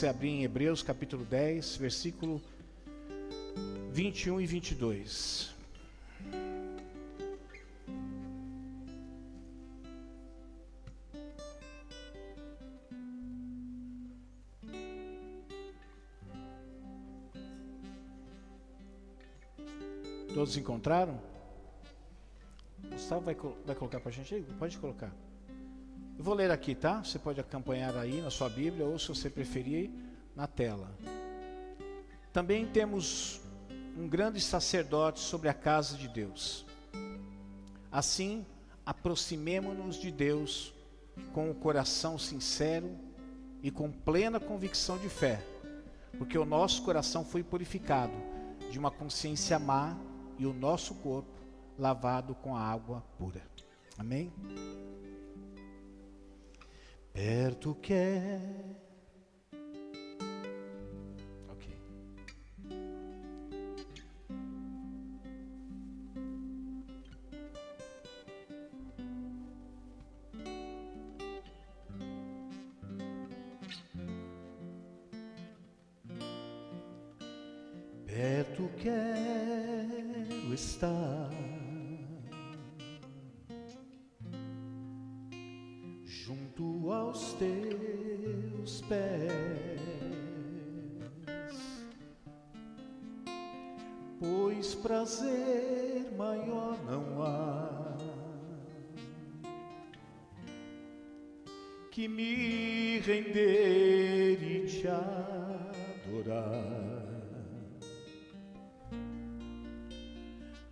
você abrir em Hebreus capítulo 10, versículo 21 e 22. Todos encontraram? Gustavo vai colocar para a gente aí? Pode colocar. Eu vou ler aqui, tá? Você pode acompanhar aí na sua Bíblia, ou se você preferir, na tela. Também temos um grande sacerdote sobre a casa de Deus. Assim, aproximemo-nos de Deus com o coração sincero e com plena convicção de fé, porque o nosso coração foi purificado de uma consciência má e o nosso corpo lavado com a água pura. Amém? Perto quer. Ok. Perto quero estar, junto aos teus pés, pois prazer maior não há que me render e te adorar.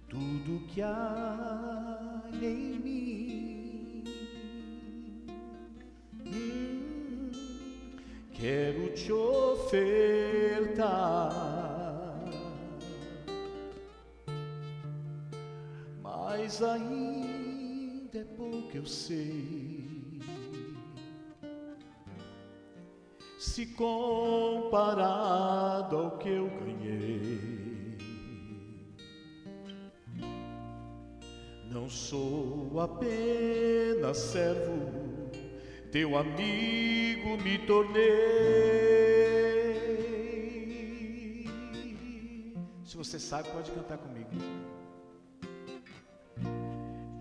Tudo que há em mim, quero te ofertar, mas ainda é pouco, eu sei, se comparado ao que eu ganhei. Não sou apenas servo, teu amigo me tornei. Se você sabe, pode cantar comigo.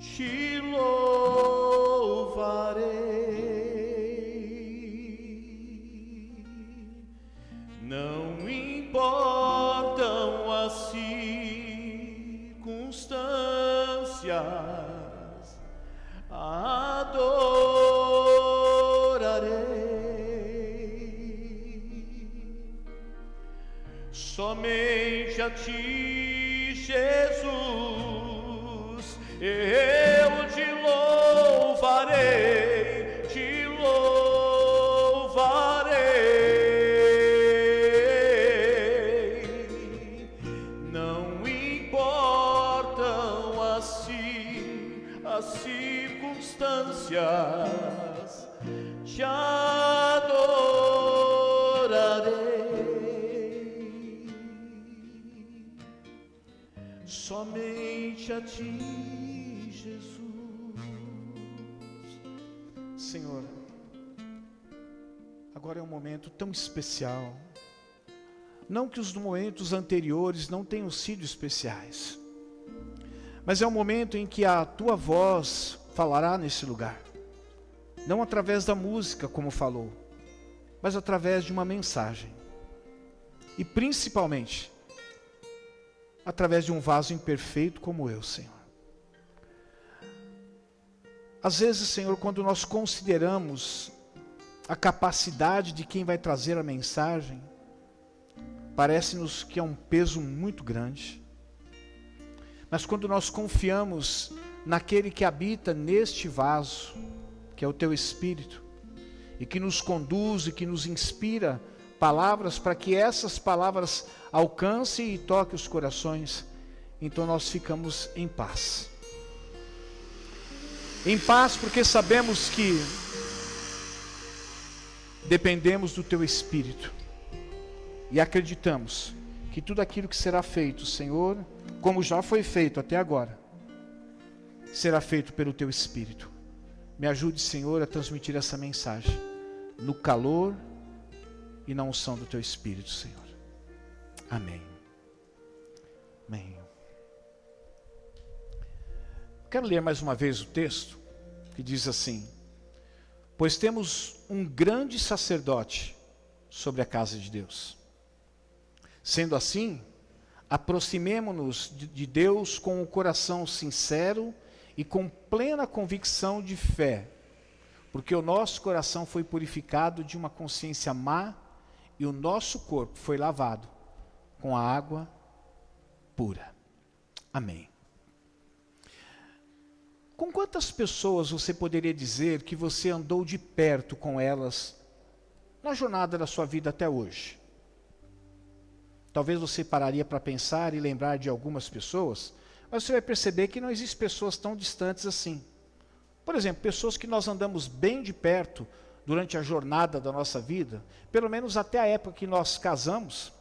Te louvarei, não importam as circunstâncias, adorarei somente a ti, Jesus. Eu te louvarei, te louvarei, não importam as circunstâncias, te adorarei somente a ti, Jesus. Senhor, agora é um momento tão especial. Não que os momentos anteriores não tenham sido especiais, mas é um momento em que a tua voz falará nesse lugar. Não através da música, como falou, mas através de uma mensagem. E principalmente, através de um vaso imperfeito como eu, Senhor. Às vezes, Senhor, quando nós consideramos a capacidade de quem vai trazer a mensagem, parece-nos que é um peso muito grande. Mas quando nós confiamos naquele que habita neste vaso, que é o teu Espírito, e que nos conduz e que nos inspira palavras para que essas palavras alcancem e toquem os corações, então nós ficamos em paz. Em paz porque sabemos que dependemos do teu Espírito e acreditamos que tudo aquilo que será feito, Senhor, como já foi feito até agora, será feito pelo teu Espírito. Me ajude, Senhor, a transmitir essa mensagem no calor e na unção do teu Espírito, Senhor. Amém. Amém. Quero ler mais uma vez o texto, que diz assim: pois temos um grande sacerdote sobre a casa de Deus. Sendo assim, aproximemo-nos de Deus com um coração sincero e com plena convicção de fé, porque o nosso coração foi purificado de uma consciência má e o nosso corpo foi lavado com a água pura. Amém. Com quantas pessoas você poderia dizer que você andou de perto com elas na jornada da sua vida até hoje? Talvez você pararia para pensar e lembrar de algumas pessoas, mas você vai perceber que não existem pessoas tão distantes assim. Por exemplo, pessoas que nós andamos bem de perto durante a jornada da nossa vida, pelo menos até a época que nós casamos.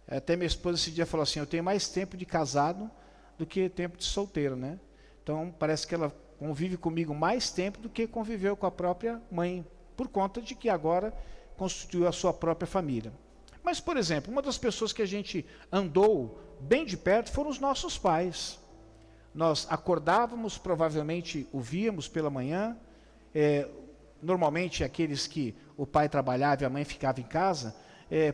Até minha esposa esse dia falou assim: eu tenho mais tempo de casado do que tempo de solteiro, né? Então parece que ela convive comigo mais tempo do que conviveu com a própria mãe, por conta de que agora constituiu a sua própria família. Mas, por exemplo, uma das pessoas que a gente andou bem de perto foram os nossos pais. Nós acordávamos, provavelmente o víamos pela manhã, normalmente aqueles que o pai trabalhava e a mãe ficava em casa,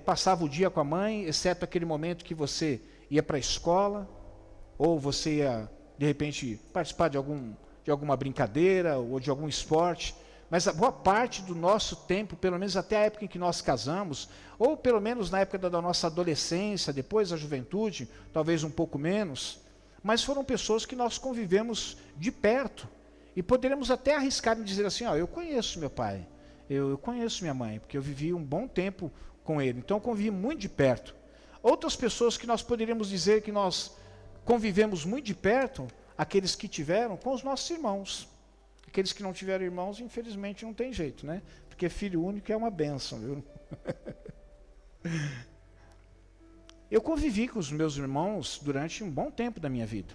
passava o dia com a mãe, exceto aquele momento que você ia para a escola, ou você ia, de repente, participar de alguma brincadeira ou de algum esporte. Mas a boa parte do nosso tempo, pelo menos até a época em que nós casamos, ou pelo menos na época da nossa adolescência, depois da juventude, talvez um pouco menos, mas foram pessoas que nós convivemos de perto. E poderíamos até arriscar em dizer assim: eu conheço meu pai, eu conheço minha mãe, porque eu vivi um bom tempo com ele, então eu convivi muito de perto. Outras pessoas que nós poderíamos dizer que nós convivemos muito de perto, aqueles que tiveram, com os nossos irmãos. Aqueles que não tiveram irmãos, infelizmente, não tem jeito, né? Porque filho único é uma bênção, viu? Eu convivi com os meus irmãos durante um bom tempo da minha vida.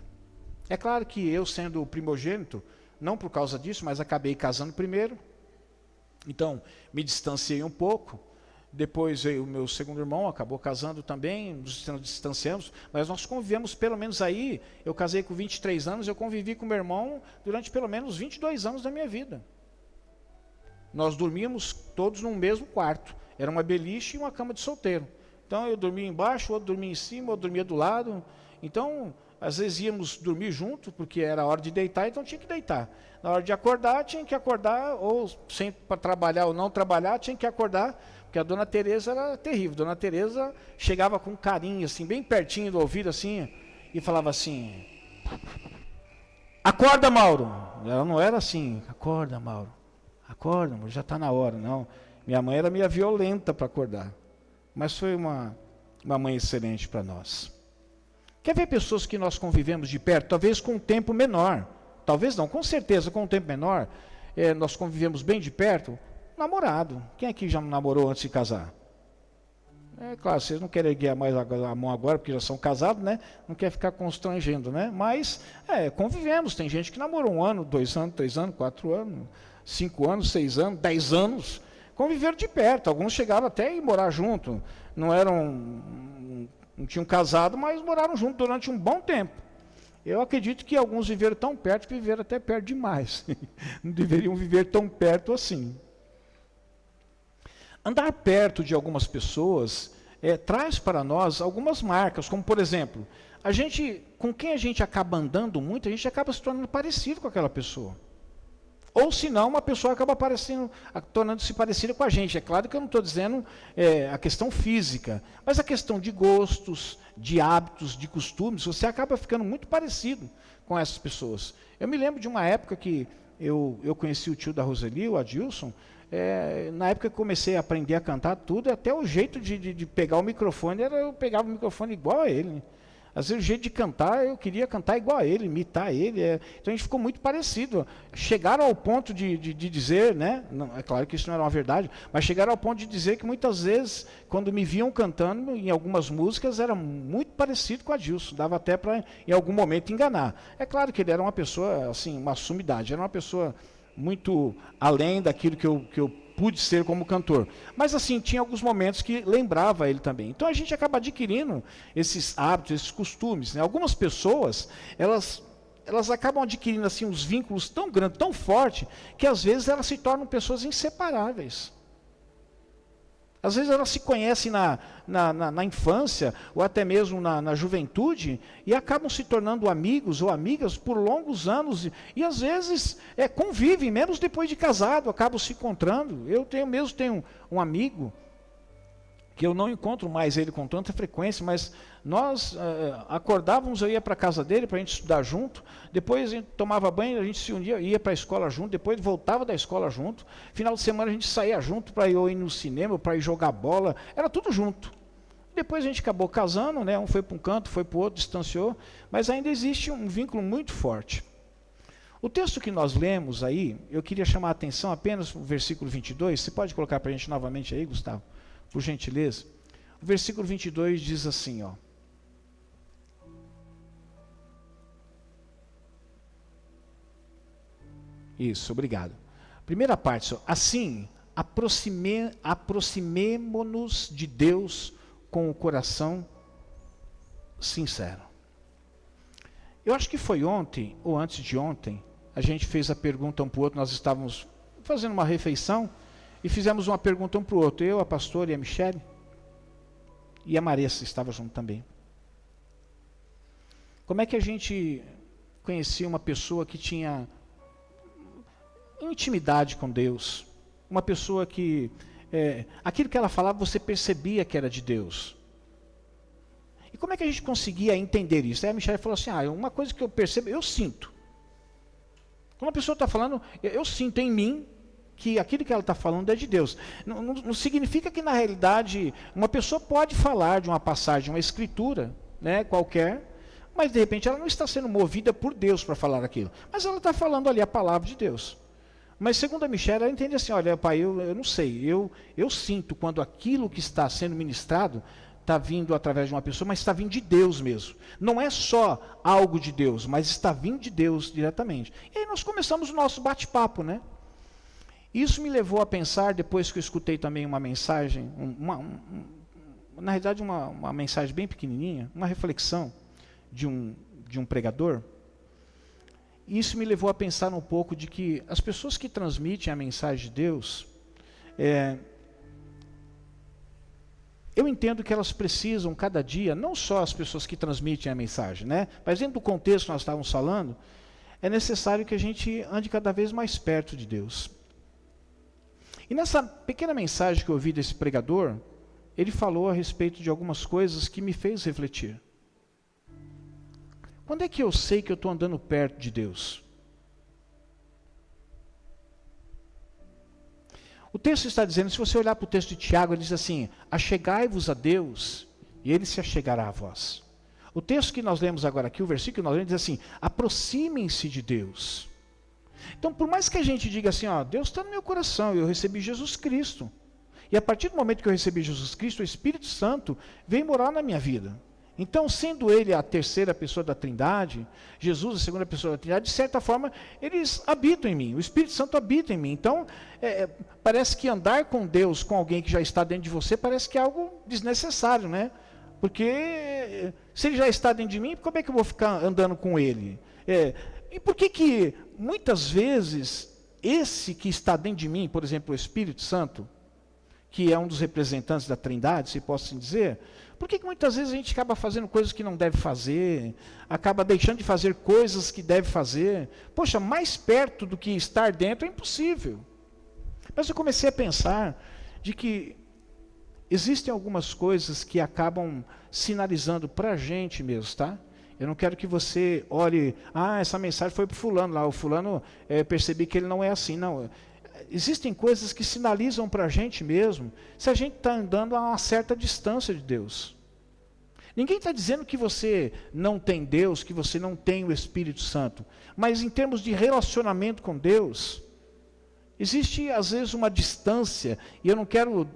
É claro que eu, sendo o primogênito, não por causa disso, mas acabei casando primeiro. Então, me distanciei um pouco. Depois o meu segundo irmão acabou casando também, nos distanciamos, mas nós convivemos pelo menos aí, eu casei com 23 anos, eu convivi com meu irmão durante pelo menos 22 anos da minha vida. Nós dormíamos todos no mesmo quarto, era uma beliche e uma cama de solteiro. Então eu dormia embaixo, o outro dormia em cima, o outro dormia do lado. Então, às vezes íamos dormir junto, porque era a hora de deitar, então tinha que deitar. Na hora de acordar, tinha que acordar, ou sem para trabalhar ou não trabalhar, tinha que acordar. Porque a dona Teresa era terrível. Dona Teresa chegava com carinho, assim, bem pertinho do ouvido, assim, e falava assim: acorda, Mauro. Ela não era assim: acorda, Mauro, já está na hora. Não, minha mãe era meio violenta para acordar. Mas foi uma mãe excelente para nós. Quer ver pessoas que nós convivemos de perto, talvez com um tempo menor, talvez não, com certeza com um tempo menor, nós convivemos bem de perto. Namorado. Quem aqui já namorou antes de casar? É claro, vocês não querem erguer mais a mão agora, porque já são casados, né? Não quer ficar constrangendo, né? Mas, convivemos. Tem gente que namorou 1 ano, 2 anos, 3 anos, 4 anos, 5 anos, 6 anos, 10 anos. Conviveram de perto. Alguns chegaram até a ir morar junto. Não tinham casado, mas moraram junto durante um bom tempo. Eu acredito que alguns viveram tão perto que viveram até perto demais. Não deveriam viver tão perto assim. Andar perto de algumas pessoas traz para nós algumas marcas, como por exemplo, com quem a gente acaba andando muito, a gente acaba se tornando parecido com aquela pessoa. Ou se não, uma pessoa acaba tornando-se parecida com a gente. É claro que eu não estou dizendo a questão física, mas a questão de gostos, de hábitos, de costumes, você acaba ficando muito parecido com essas pessoas. Eu me lembro de uma época que eu conheci o tio da Roseli, o Adilson. Na época que eu comecei a aprender a cantar tudo, até o jeito de pegar o microfone, eu pegava o microfone igual a ele. Né? Às vezes o jeito de cantar, eu queria cantar igual a ele, imitar ele. Então a gente ficou muito parecido. Chegaram ao ponto de dizer, né? Não, é claro que isso não era uma verdade, mas chegaram ao ponto de dizer que muitas vezes, quando me viam cantando em algumas músicas, era muito parecido com a Adilson. Dava até para, em algum momento, enganar. É claro que ele era uma pessoa, assim, uma sumidade, era uma pessoa muito além daquilo que eu pude ser como cantor. Mas assim, tinha alguns momentos que lembrava ele também. Então a gente acaba adquirindo esses hábitos, esses costumes, né? Algumas pessoas, elas acabam adquirindo assim uns vínculos tão grandes, tão fortes, que às vezes elas se tornam pessoas inseparáveis. Às vezes elas se conhecem na infância, ou até mesmo na juventude, e acabam se tornando amigos ou amigas por longos anos, e às vezes convivem, menos depois de casado, acabam se encontrando. Eu tenho um amigo, que eu não encontro mais ele com tanta frequência, mas nós acordávamos, eu ia para a casa dele para a gente estudar junto, depois a gente tomava banho, a gente se unia, ia para a escola junto, depois voltava da escola junto, final de semana a gente saía junto para ir no cinema, para ir jogar bola, era tudo junto. Depois a gente acabou casando, né? Um foi para um canto, foi para o outro, distanciou, mas ainda existe um vínculo muito forte. O texto que nós lemos aí, eu queria chamar a atenção apenas no versículo 22, você pode colocar para a gente novamente aí, Gustavo? Por gentileza. O versículo 22 diz assim, ó. Isso, obrigado. Primeira parte, só. Assim, aproximemo-nos de Deus com o coração sincero. Eu acho que foi ontem, ou antes de ontem, a gente fez a pergunta um para o outro, nós estávamos fazendo uma refeição, e fizemos uma pergunta um para o outro, eu, a pastora e a Michele, e a Maressa estava junto também. Como é que a gente conhecia uma pessoa que tinha intimidade com Deus? Uma pessoa que, aquilo que ela falava, você percebia que era de Deus. E como é que a gente conseguia entender isso? Aí a Michele falou assim, uma coisa que eu percebo, eu sinto. Quando a pessoa está falando, eu sinto em mim, que aquilo que ela está falando é de Deus. Não significa que, na realidade, uma pessoa pode falar de uma passagem, uma escritura, né, qualquer, mas, de repente, ela não está sendo movida por Deus para falar aquilo. Mas ela está falando ali a palavra de Deus. Mas, segundo a Michele, ela entende assim, olha, pai, eu não sei, eu sinto quando aquilo que está sendo ministrado está vindo através de uma pessoa, mas está vindo de Deus mesmo. Não é só algo de Deus, mas está vindo de Deus diretamente. E aí nós começamos o nosso bate-papo, né? Isso me levou a pensar, depois que eu escutei também uma mensagem, na realidade uma mensagem bem pequenininha, uma reflexão de um pregador. Isso me levou a pensar um pouco de que as pessoas que transmitem a mensagem de Deus, eu entendo que elas precisam cada dia, não só as pessoas que transmitem a mensagem, né? Mas dentro do contexto que nós estávamos falando, é necessário que a gente ande cada vez mais perto de Deus. E nessa pequena mensagem que eu ouvi desse pregador, ele falou a respeito de algumas coisas que me fez refletir. Quando é que eu sei que eu estou andando perto de Deus? O texto está dizendo, se você olhar para o texto de Tiago, ele diz assim, achegai-vos a Deus, e ele se achegará a vós. O texto que nós lemos agora aqui, o versículo que nós lemos, diz assim, aproximem-se de Deus. Então, por mais que a gente diga assim, Deus está no meu coração, eu recebi Jesus Cristo. E a partir do momento que eu recebi Jesus Cristo, o Espírito Santo veio morar na minha vida. Então, sendo ele a terceira pessoa da Trindade, Jesus a segunda pessoa da Trindade, de certa forma, eles habitam em mim, o Espírito Santo habita em mim. Então, parece que andar com Deus, com alguém que já está dentro de você, parece que é algo desnecessário, né? Porque se ele já está dentro de mim, como é que eu vou ficar andando com ele? E por que muitas vezes esse que está dentro de mim, por exemplo, o Espírito Santo, que é um dos representantes da Trindade, se posso assim dizer, por que muitas vezes a gente acaba fazendo coisas que não deve fazer, acaba deixando de fazer coisas que deve fazer? Poxa, mais perto do que estar dentro é impossível. Mas eu comecei a pensar de que existem algumas coisas que acabam sinalizando para a gente mesmo, tá? Eu não quero que você olhe, essa mensagem foi para o fulano lá, o fulano, percebi que ele não é assim, não. Existem coisas que sinalizam para a gente mesmo, se a gente está andando a uma certa distância de Deus. Ninguém está dizendo que você não tem Deus, que você não tem o Espírito Santo, mas em termos de relacionamento com Deus, existe às vezes uma distância, e eu não quero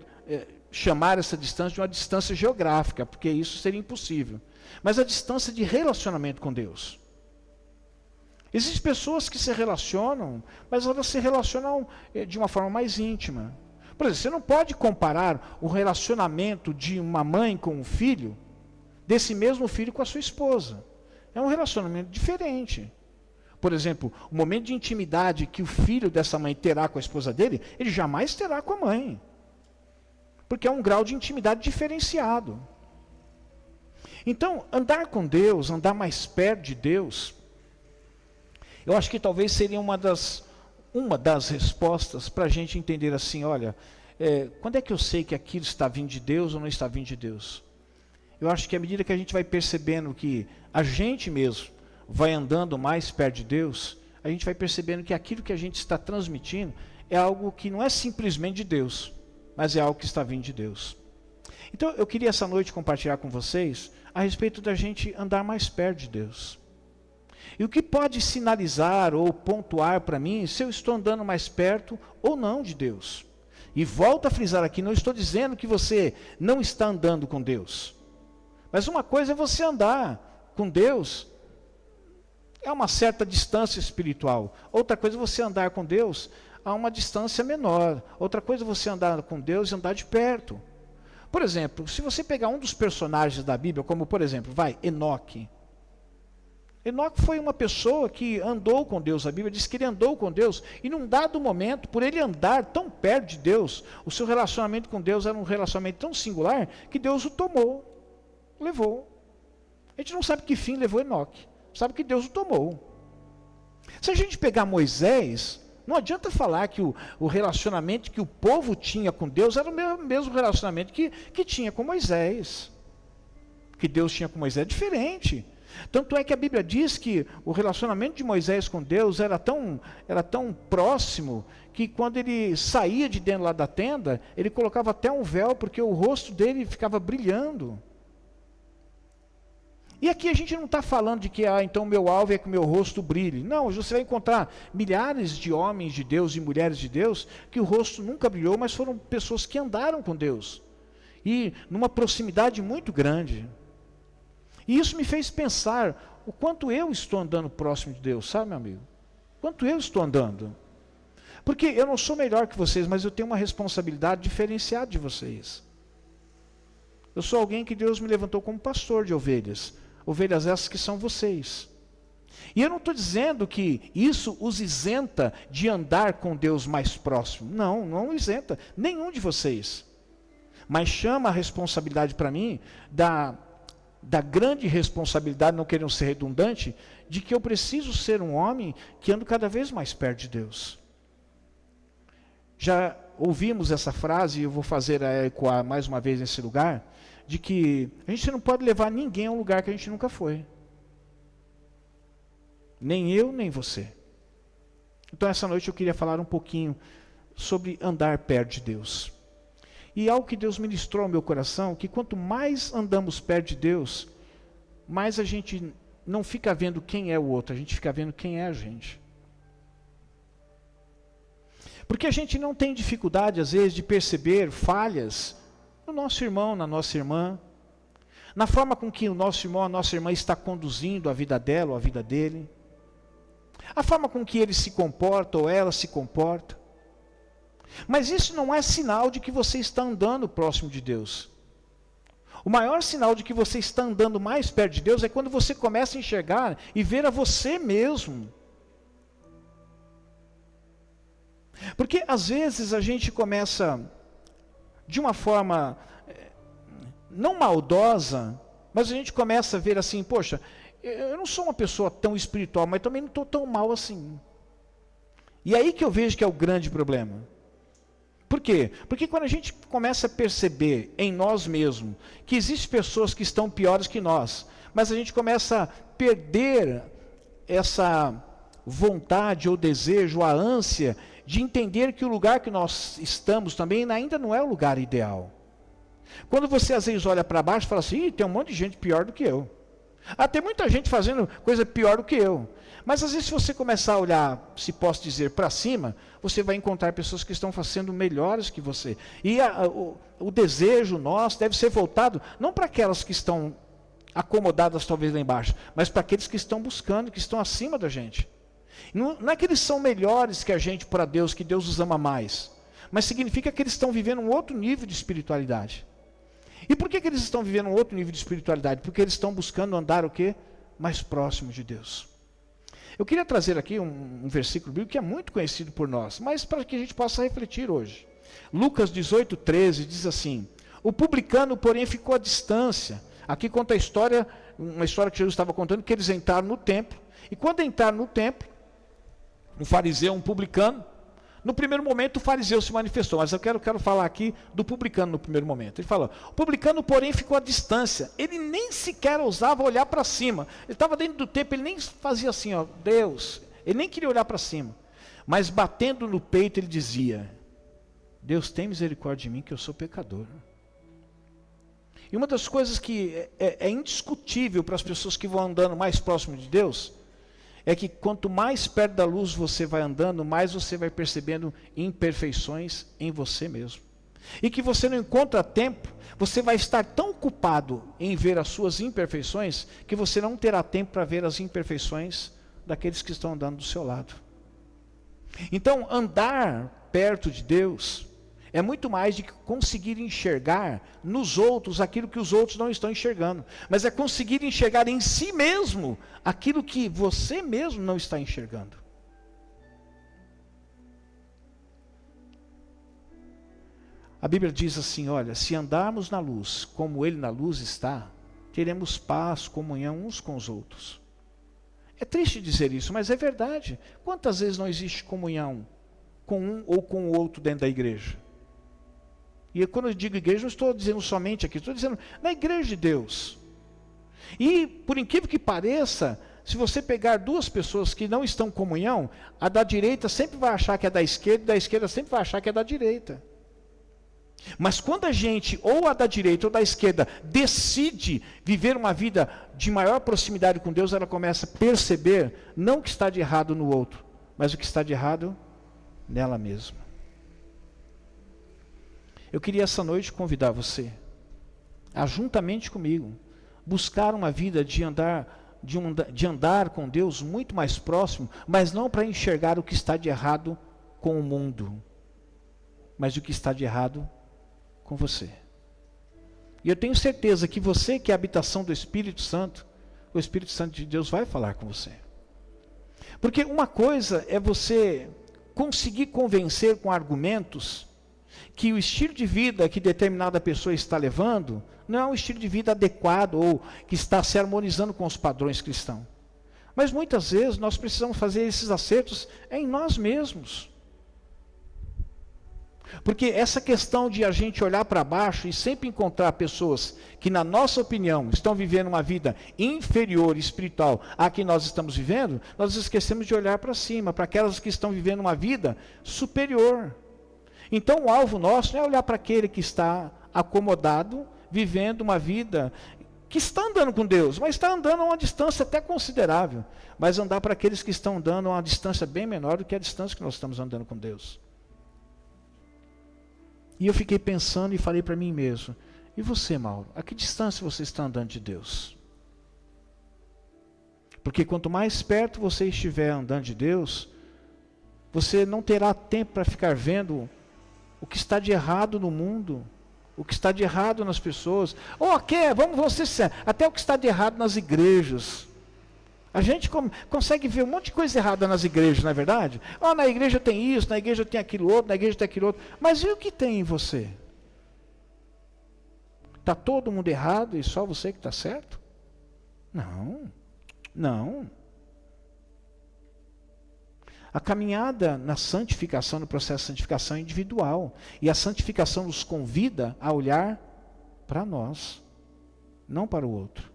chamar essa distância de uma distância geográfica, porque isso seria impossível. Mas a distância de relacionamento com Deus. Existem pessoas que se relacionam, mas elas se relacionam de uma forma mais íntima. Por exemplo, você não pode comparar o relacionamento de uma mãe com um filho, desse mesmo filho com a sua esposa. É um relacionamento diferente. Por exemplo, o momento de intimidade que o filho dessa mãe terá com a esposa dele, ele jamais terá com a mãe. Porque é um grau de intimidade diferenciado. Então, andar com Deus, andar mais perto de Deus, eu acho que talvez seria uma das respostas para a gente entender assim, olha, quando é que eu sei que aquilo está vindo de Deus ou não está vindo de Deus? Eu acho que à medida que a gente vai percebendo que a gente mesmo vai andando mais perto de Deus, a gente vai percebendo que aquilo que a gente está transmitindo é algo que não é simplesmente de Deus, mas é algo que está vindo de Deus. Então eu queria essa noite compartilhar com vocês a respeito da gente andar mais perto de Deus. E o que pode sinalizar ou pontuar para mim se eu estou andando mais perto ou não de Deus. E volto a frisar aqui, não estou dizendo que você não está andando com Deus. Mas uma coisa é você andar com Deus a uma certa distância espiritual. Outra coisa é você andar com Deus a uma distância menor. Outra coisa é você andar com Deus e andar de perto. Por exemplo, se você pegar um dos personagens da Bíblia, como por exemplo, Enoque. Enoque foi uma pessoa que andou com Deus. A Bíblia diz que ele andou com Deus. E num dado momento, por ele andar tão perto de Deus, o seu relacionamento com Deus era um relacionamento tão singular, que Deus o tomou, levou. A gente não sabe que fim levou Enoque. Sabe que Deus o tomou. Se a gente pegar Moisés, não adianta falar que o relacionamento que o povo tinha com Deus era o mesmo relacionamento que tinha com Moisés. Que Deus tinha com Moisés é diferente. Tanto é que a Bíblia diz que o relacionamento de Moisés com Deus era tão próximo, que quando ele saía de dentro lá da tenda, ele colocava até um véu, porque o rosto dele ficava brilhando. E aqui a gente não está falando de que, então o meu alvo é que o meu rosto brilhe. Não, você vai encontrar milhares de homens de Deus e mulheres de Deus, que o rosto nunca brilhou, mas foram pessoas que andaram com Deus. E numa proximidade muito grande. E isso me fez pensar o quanto eu estou andando próximo de Deus, sabe, meu amigo? Quanto eu estou andando. Porque eu não sou melhor que vocês, mas eu tenho uma responsabilidade diferenciada de vocês. Eu sou alguém que Deus me levantou como pastor de ovelhas. Ovelhas essas que são vocês. E eu não estou dizendo que isso os isenta de andar com Deus mais próximo. Não, não isenta nenhum de vocês. Mas chama a responsabilidade para mim da grande responsabilidade, não querendo ser redundante, de que eu preciso ser um homem que ando cada vez mais perto de Deus. Já ouvimos essa frase, e eu vou fazer a ecoar mais uma vez nesse lugar, de que a gente não pode levar ninguém a um lugar que a gente nunca foi. Nem eu, nem você. Então essa noite eu queria falar um pouquinho sobre andar perto de Deus. E algo que Deus ministrou ao meu coração, que quanto mais andamos perto de Deus, mais a gente não fica vendo quem é o outro, a gente fica vendo quem é a gente. Porque a gente não tem dificuldade, às vezes, de perceber falhas no nosso irmão, na nossa irmã, na forma com que o nosso irmão, a nossa irmã está conduzindo a vida dela ou a vida dele, a forma com que ele se comporta ou ela se comporta. Mas isso não é sinal de que você está andando próximo de Deus. O maior sinal de que você está andando mais perto de Deus é quando você começa a enxergar e ver a você mesmo. Porque às vezes a gente começa de uma forma não maldosa, mas a gente começa a ver assim, poxa, eu não sou uma pessoa tão espiritual, mas também não estou tão mal assim. E aí que eu vejo que é o grande problema. Por quê? Porque quando a gente começa a perceber em nós mesmos que existem pessoas que estão piores que nós, mas a gente começa a perder essa vontade ou desejo, a ânsia de entender que o lugar que nós estamos também ainda não é o lugar ideal. Quando você às vezes olha para baixo e fala assim, tem um monte de gente pior do que eu. Tem muita gente fazendo coisa pior do que eu. Mas às vezes se você começar a olhar, se posso dizer, para cima, você vai encontrar pessoas que estão fazendo melhores que você. E o desejo nosso deve ser voltado, não para aquelas que estão acomodadas talvez lá embaixo, mas para aqueles que estão buscando, que estão acima da gente. Não é que eles são melhores que a gente para Deus, que Deus os ama mais. mas significa que eles estão vivendo um outro nível de espiritualidade. E por que eles estão vivendo um outro nível de espiritualidade? Porque eles estão buscando andar o quê? Mais próximo de Deus. Eu queria trazer aqui um versículo bíblico que é muito conhecido por nós, mas para que a gente possa refletir hoje. Lucas 18:13 diz assim: o publicano, porém, ficou à distância. Aqui conta a história, uma história que Jesus estava contando, que eles entraram no templo, e quando entraram no templo, um fariseu, um publicano, no primeiro momento o fariseu se manifestou, mas eu quero falar aqui do publicano no primeiro momento. Ele falou: o publicano, porém, ficou à distância, ele nem sequer ousava olhar para cima, ele estava dentro do templo, ele nem fazia assim, ó, Deus, ele nem queria olhar para cima, mas batendo no peito ele dizia: Deus, tem misericórdia de mim, que eu sou pecador. E uma das coisas que é indiscutível para as pessoas que vão andando mais próximo de Deus, é que quanto mais perto da luz você vai andando, mais você vai percebendo imperfeições em você mesmo. E que você não encontra tempo, você vai estar tão ocupado em ver as suas imperfeições, que você não terá tempo para ver as imperfeições daqueles que estão andando do seu lado. Então, andar perto de Deus é muito mais de conseguir enxergar nos outros aquilo que os outros não estão enxergando, mas é conseguir enxergar em si mesmo aquilo que você mesmo não está enxergando. A Bíblia diz assim, olha, se andarmos na luz como Ele na luz está, teremos paz, comunhão uns com os outros. É triste dizer isso, mas é verdade. Quantas vezes não existe comunhão com um ou com o outro dentro da igreja? E quando eu digo igreja, não estou dizendo somente aqui, estou dizendo na igreja de Deus. E, por incrível que pareça, se você pegar duas pessoas que não estão em comunhão, a da direita sempre vai achar que é da esquerda, e da esquerda sempre vai achar que é da direita. Mas quando a gente, ou a da direita ou da esquerda, decide viver uma vida de maior proximidade com Deus, ela começa a perceber, não o que está de errado no outro, mas o que está de errado nela mesma. Eu queria essa noite convidar você a, juntamente comigo, buscar uma vida de andar com Deus muito mais próximo, mas não para enxergar o que está de errado com o mundo, mas o que está de errado com você. E eu tenho certeza que você, que é a habitação do Espírito Santo, o Espírito Santo de Deus vai falar com você. Porque uma coisa é você conseguir convencer com argumentos que o estilo de vida que determinada pessoa está levando não é um estilo de vida adequado ou que está se harmonizando com os padrões cristãos. Mas muitas vezes nós precisamos fazer esses acertos em nós mesmos. Porque essa questão de a gente olhar para baixo e sempre encontrar pessoas que, na nossa opinião, estão vivendo uma vida inferior espiritual à que nós estamos vivendo, nós esquecemos de olhar para cima, para aquelas que estão vivendo uma vida superior. Então o alvo nosso não é olhar para aquele que está acomodado, vivendo uma vida que está andando com Deus, mas está andando a uma distância até considerável, mas andar para aqueles que estão andando a uma distância bem menor do que a distância que nós estamos andando com Deus. E eu fiquei pensando e falei para mim mesmo, e você, Mauro, a que distância você está andando de Deus? Porque quanto mais perto você estiver andando de Deus, você não terá tempo para ficar vendo o que está de errado no mundo, o que está de errado nas pessoas, ou vamos ser sérios, até o que está de errado nas igrejas. A gente consegue ver um monte de coisa errada nas igrejas, não é verdade? Na igreja tem isso, na igreja tem aquilo outro, na igreja tem aquilo outro. Mas e o que tem em você? Está todo mundo errado e só você que está certo? Não. A caminhada na santificação, no processo de santificação é individual. E a santificação nos convida a olhar para nós, não para o outro.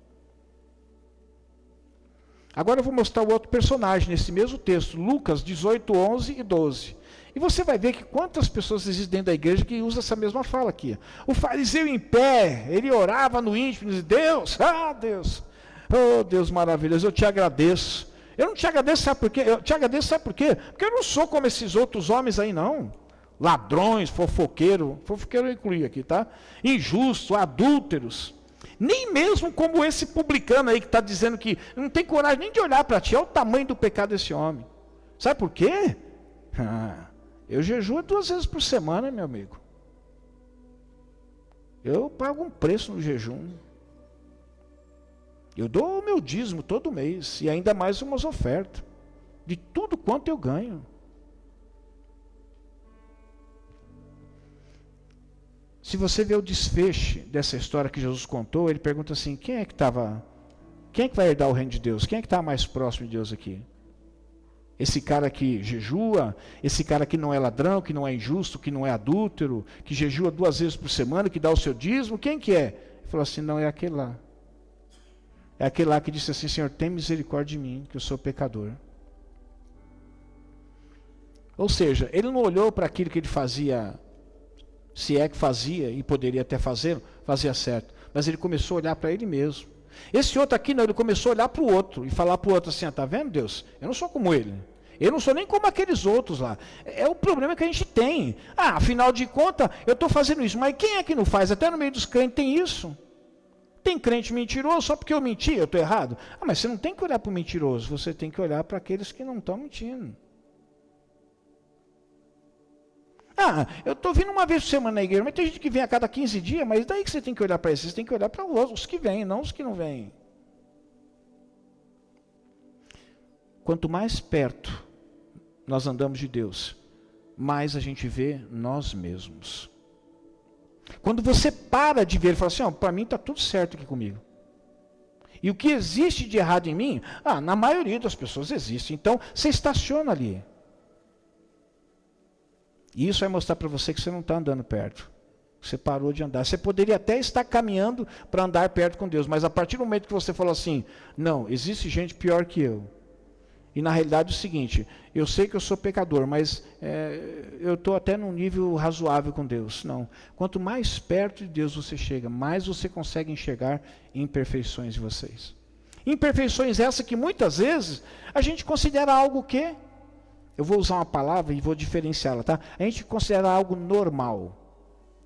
Agora eu vou mostrar o outro personagem nesse mesmo texto, Lucas 18, 11 e 12. E você vai ver que quantas pessoas existem dentro da igreja que usam essa mesma fala aqui. O fariseu em pé, ele orava no íntimo e dizia, Deus, oh Deus maravilhoso, eu te agradeço. Eu não te agradeço, sabe por quê? Eu te agradeço, sabe por quê? Porque eu não sou como esses outros homens aí, não. Ladrões, fofoqueiro eu incluí aqui, tá? Injustos, adúlteros. Nem mesmo como esse publicano aí que está dizendo que não tem coragem nem de olhar para ti. Olha o tamanho do pecado desse homem. Sabe por quê? Eu jejuo 2 vezes por semana, meu amigo. Eu pago um preço no jejum. Eu dou o meu dízimo todo mês, e ainda mais umas ofertas, de tudo quanto eu ganho. Se você vê o desfecho dessa história que Jesus contou, ele pergunta assim, quem é que vai herdar o reino de Deus? Quem é que está mais próximo de Deus aqui? Esse cara que jejua, esse cara que não é ladrão, que não é injusto, que não é adúltero, que jejua 2 vezes por semana, que dá o seu dízimo, quem que é? Ele falou assim, não, é aquele lá. É aquele lá que disse assim, Senhor, tem misericórdia de mim, que eu sou pecador. Ou seja, ele não olhou para aquilo que ele fazia, se é que fazia, e poderia até fazer, fazia certo. Mas ele começou a olhar para ele mesmo. Esse outro aqui, não, ele começou a olhar para o outro, e falar para o outro assim, tá vendo, Deus? Eu não sou como ele. Eu não sou nem como aqueles outros lá. É o problema que a gente tem. Afinal de contas, eu estou fazendo isso, mas quem é que não faz? Até no meio dos crentes tem isso. Tem crente mentiroso, só porque eu menti, eu estou errado. Mas você não tem que olhar para o mentiroso, você tem que olhar para aqueles que não estão mentindo. Eu estou vindo 1 vez por semana na igreja, mas tem gente que vem a cada 15 dias, mas daí que você tem que olhar para isso, você tem que olhar para os que vêm, não os que não vêm. Quanto mais perto nós andamos de Deus, mais a gente vê nós mesmos. Quando você para de ver e fala assim, para mim está tudo certo aqui comigo. E o que existe de errado em mim, na maioria das pessoas existe. Então, você estaciona ali. E isso vai mostrar para você que você não está andando perto. Você parou de andar. Você poderia até estar caminhando para andar perto com Deus, mas a partir do momento que você falou assim, não, existe gente pior que eu. E na realidade é o seguinte, eu sei que eu sou pecador, mas eu estou até num nível razoável com Deus. Não. Quanto mais perto de Deus você chega, mais você consegue enxergar imperfeições de vocês. Imperfeições essas que muitas vezes a gente considera algo que, eu vou usar uma palavra e vou diferenciá-la, tá? A gente considera algo normal.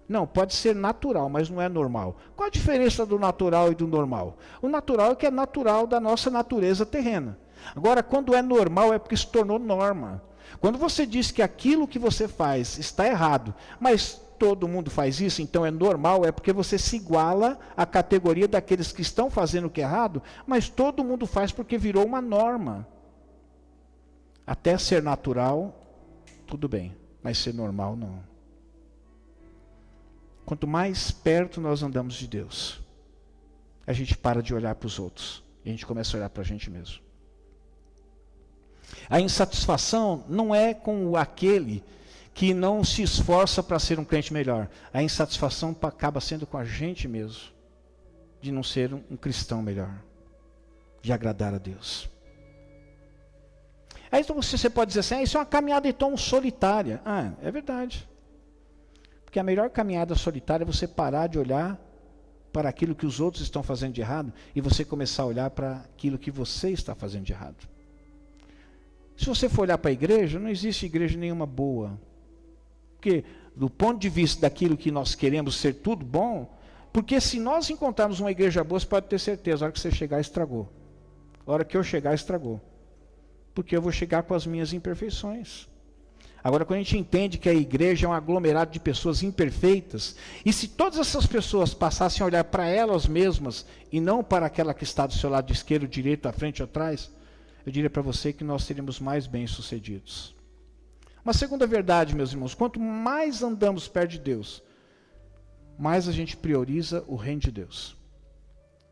Não, pode ser natural, mas não é normal. Qual a diferença do natural e do normal? O natural é que é natural da nossa natureza terrena. Agora, quando é normal, é porque se tornou norma. Quando você diz que aquilo que você faz está errado, mas todo mundo faz isso, então é normal, é porque você se iguala à categoria daqueles que estão fazendo o que é errado, mas todo mundo faz porque virou uma norma. Até ser natural, tudo bem, mas ser normal, não. Quanto mais perto nós andamos de Deus, a gente para de olhar para os outros, e a gente começa a olhar para a gente mesmo. A insatisfação não é com aquele que não se esforça para ser um crente melhor. A insatisfação acaba sendo com a gente mesmo, de não ser um cristão melhor, de agradar a Deus. Aí então você pode dizer assim, isso é uma caminhada então solitária. É verdade. Porque a melhor caminhada solitária é você parar de olhar para aquilo que os outros estão fazendo de errado e você começar a olhar para aquilo que você está fazendo de errado. Se você for olhar para a igreja, não existe igreja nenhuma boa. Porque, do ponto de vista daquilo que nós queremos ser tudo bom, porque se nós encontrarmos uma igreja boa, você pode ter certeza, a hora que você chegar, estragou. A hora que eu chegar, estragou. Porque eu vou chegar com as minhas imperfeições. Agora, quando a gente entende que a igreja é um aglomerado de pessoas imperfeitas, e se todas essas pessoas passassem a olhar para elas mesmas, e não para aquela que está do seu lado esquerdo, direito, à frente ou atrás, eu diria para você que nós seríamos mais bem-sucedidos. Uma segunda verdade, meus irmãos, quanto mais andamos perto de Deus, mais a gente prioriza o reino de Deus.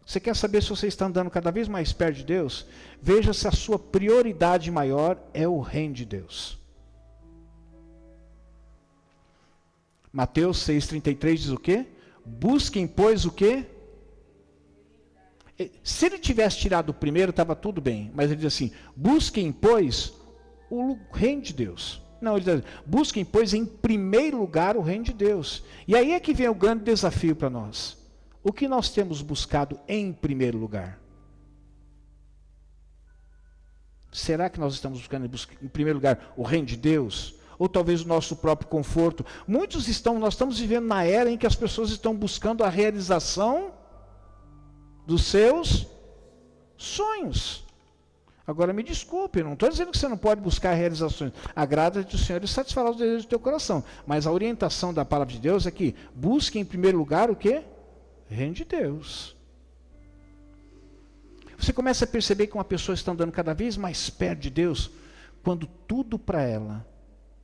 Você quer saber se você está andando cada vez mais perto de Deus? Veja se a sua prioridade maior é o reino de Deus. Mateus 6,33 diz o quê? Busquem, pois, o quê? Se ele tivesse tirado o primeiro, estava tudo bem. Mas ele diz assim, busquem, pois, o reino de Deus. Não, ele diz, busquem, pois, em primeiro lugar o reino de Deus. E aí é que vem o grande desafio para nós. O que nós temos buscado em primeiro lugar? Será que nós estamos buscando em primeiro lugar o reino de Deus? Ou talvez o nosso próprio conforto? Nós estamos vivendo na era em que as pessoas estão buscando a realização dos seus sonhos. Agora me desculpe, eu não estou dizendo que você não pode buscar realizações. Agrada-te o Senhor e satisfará os desejos do teu coração. Mas a orientação da palavra de Deus é que busque em primeiro lugar o quê? Reino de Deus. Você começa a perceber que uma pessoa está andando cada vez mais perto de Deus, quando tudo para ela,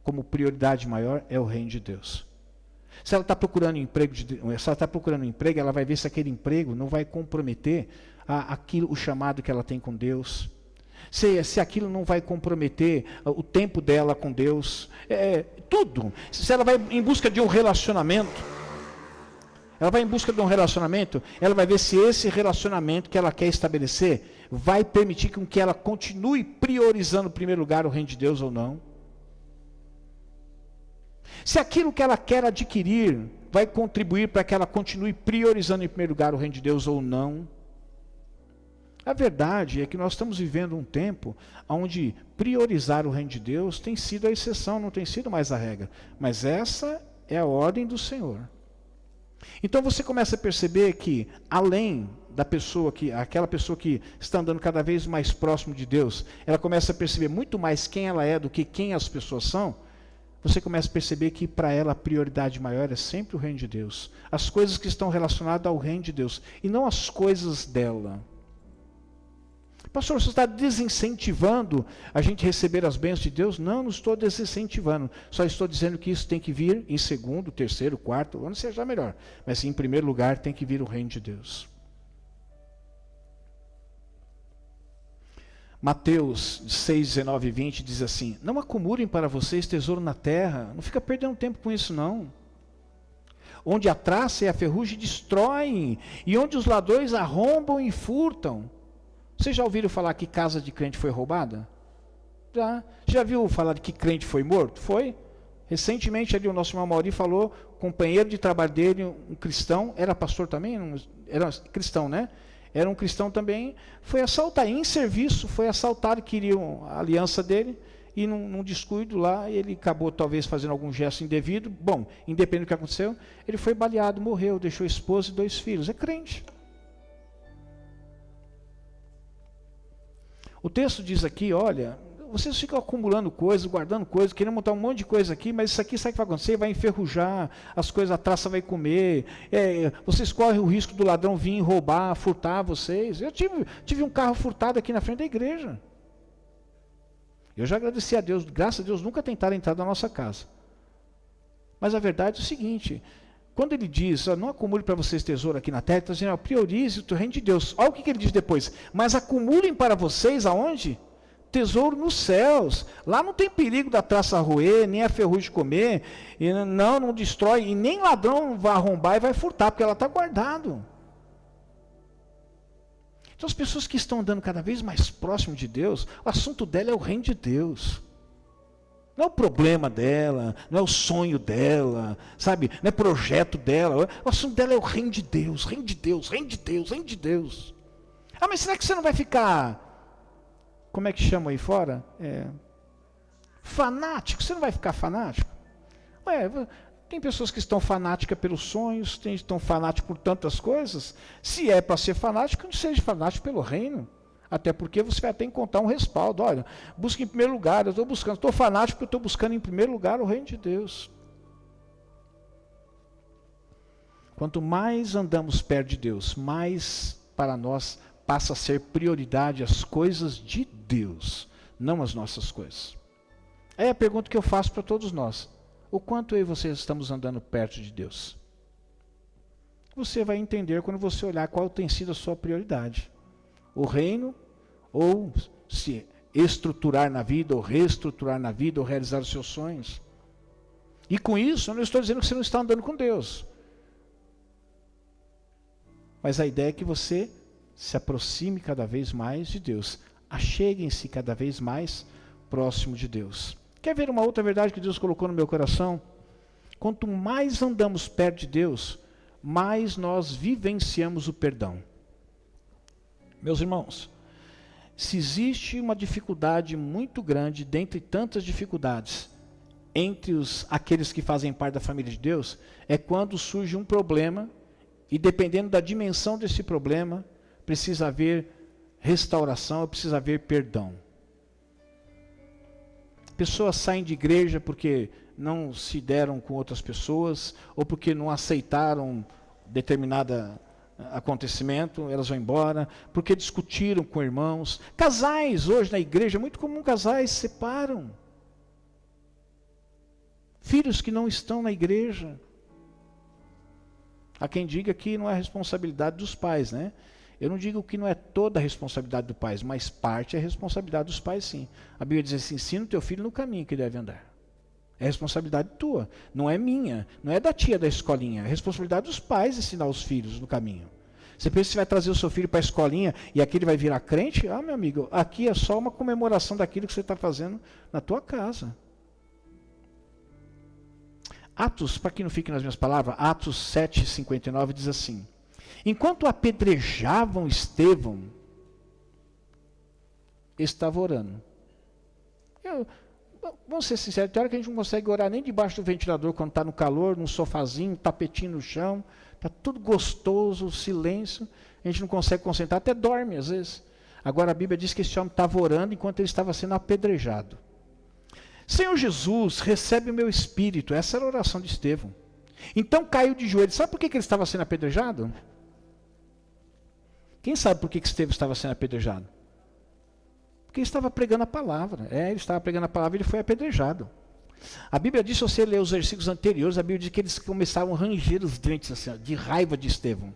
como prioridade maior, é o reino de Deus. Se ela está procurando um emprego, ela vai ver se aquele emprego não vai comprometer o chamado que ela tem com Deus. Se aquilo não vai comprometer o tempo dela com Deus. Tudo. Se ela vai em busca de um relacionamento, ela vai ver se esse relacionamento que ela quer estabelecer vai permitir com que ela continue priorizando em primeiro lugar o reino de Deus ou não. Se aquilo que ela quer adquirir vai contribuir para que ela continue priorizando em primeiro lugar o reino de Deus ou não. A verdade é que nós estamos vivendo um tempo onde priorizar o reino de Deus tem sido a exceção, não tem sido mais a regra. Mas essa é a ordem do Senhor. Então você começa a perceber que, além da pessoa aquela pessoa que está andando cada vez mais próximo de Deus, ela começa a perceber muito mais quem ela é do que quem as pessoas são. Você começa a perceber que para ela a prioridade maior é sempre o reino de Deus. As coisas que estão relacionadas ao reino de Deus e não as coisas dela. Pastor, você está desincentivando a gente receber as bênçãos de Deus? Não, não estou desincentivando. Só estou dizendo que isso tem que vir em segundo, terceiro, quarto, onde seja melhor. Mas em primeiro lugar tem que vir o reino de Deus. Mateus 6, 19 e 20 diz assim: não acumulem para vocês tesouro na terra, não fica perdendo tempo com isso não. Onde a traça e a ferrugem destroem, e onde os ladrões arrombam e furtam. Vocês já ouviram falar que casa de crente foi roubada? Já viu falar de que crente foi morto? Foi. Recentemente ali o nosso irmão Mauri falou, companheiro de trabalho dele, um cristão, era pastor também? Era cristão, né? Era um cristão também, foi assaltado, em serviço, foi assaltado, queriam a aliança dele, e num descuido lá, ele acabou talvez fazendo algum gesto indevido. Bom, independente do que aconteceu, ele foi baleado, morreu, deixou esposa e 2 filhos. É crente. O texto diz aqui, olha, vocês ficam acumulando coisas, guardando coisas, querendo montar um monte de coisa aqui, mas isso aqui sabe o que vai acontecer? Vai enferrujar, as coisas, a traça vai comer, vocês correm o risco do ladrão vir roubar, furtar vocês. Eu tive um carro furtado aqui na frente da igreja. Eu já agradeci a Deus, graças a Deus nunca tentaram entrar na nossa casa. Mas a verdade é o seguinte, quando ele diz, não acumule para vocês tesouro aqui na terra, ele está dizendo, priorize o reino de Deus. Olha o que ele diz depois, mas acumulem para vocês aonde? Tesouro nos céus. Lá não tem perigo da traça roer, nem a ferrugem comer, e não destrói, e nem ladrão vai arrombar e vai furtar, porque ela está guardado. Então as pessoas que estão andando cada vez mais próximo de Deus, o assunto dela é o reino de Deus. Não é o problema dela, não é o sonho dela, sabe? Não é o projeto dela. O assunto dela é o reino de Deus, reino de Deus, reino de Deus, reino de Deus. Mas será que você não vai ficar, como é que chama aí fora? Fanático. Você não vai ficar fanático? Tem pessoas que estão fanáticas pelos sonhos, tem que estão fanáticos por tantas coisas. Se é para ser fanático, não seja fanático pelo reino. Até porque você vai ter que encontrar um respaldo. Olha, busque em primeiro lugar, eu estou fanático porque eu estou buscando em primeiro lugar o reino de Deus. Quanto mais andamos perto de Deus, mais para nós passa a ser prioridade as coisas de Deus, não as nossas coisas. É a pergunta que eu faço para todos nós. O quanto eu e você estamos andando perto de Deus? Você vai entender quando você olhar qual tem sido a sua prioridade. O reino, ou se estruturar na vida, ou reestruturar na vida, ou realizar os seus sonhos. E com isso, eu não estou dizendo que você não está andando com Deus. Mas a ideia é que você se aproxime cada vez mais de Deus. Acheguem-se cada vez mais próximo de Deus. Quer ver uma outra verdade que Deus colocou no meu coração? Quanto mais andamos perto de Deus, mais nós vivenciamos o perdão. Meus irmãos, se existe uma dificuldade muito grande, dentre tantas dificuldades, entre aqueles que fazem parte da família de Deus, é quando surge um problema, e dependendo da dimensão desse problema, precisa haver restauração, precisa haver perdão. Pessoas saem de igreja porque não se deram com outras pessoas, ou porque não aceitaram determinado acontecimento, elas vão embora, porque discutiram com irmãos. Casais, hoje na igreja, é muito comum casais se separam. Filhos que não estão na igreja. Há quem diga que não é responsabilidade dos pais, né? Eu não digo que não é toda a responsabilidade dos pais, mas parte é responsabilidade dos pais, sim. A Bíblia diz assim: ensina o teu filho no caminho que deve andar. É responsabilidade tua, não é minha, não é da tia da escolinha. É responsabilidade dos pais ensinar os filhos no caminho. Você pensa que você vai trazer o seu filho para a escolinha e aqui ele vai virar crente? Ah, meu amigo, aqui é só uma comemoração daquilo que você está fazendo na tua casa. Atos, para que não fique nas minhas palavras, Atos 7:59 diz assim: enquanto apedrejavam Estevão, estava orando. Vamos ser sinceros, tem hora que a gente não consegue orar nem debaixo do ventilador, quando está no calor, num sofazinho, tapetinho no chão, está tudo gostoso, silêncio, a gente não consegue concentrar, até dorme às vezes. Agora a Bíblia diz que esse homem estava orando enquanto ele estava sendo apedrejado. Senhor Jesus, recebe o meu espírito. Essa era a oração de Estevão. Então caiu de joelhos. Sabe por que ele estava sendo apedrejado? Quem sabe por que Estevão estava sendo apedrejado? Porque ele estava pregando a palavra. Ele estava pregando a palavra e ele foi apedrejado. A Bíblia diz, se você ler os versículos anteriores, a Bíblia diz que eles começaram a ranger os dentes assim, de raiva de Estevão.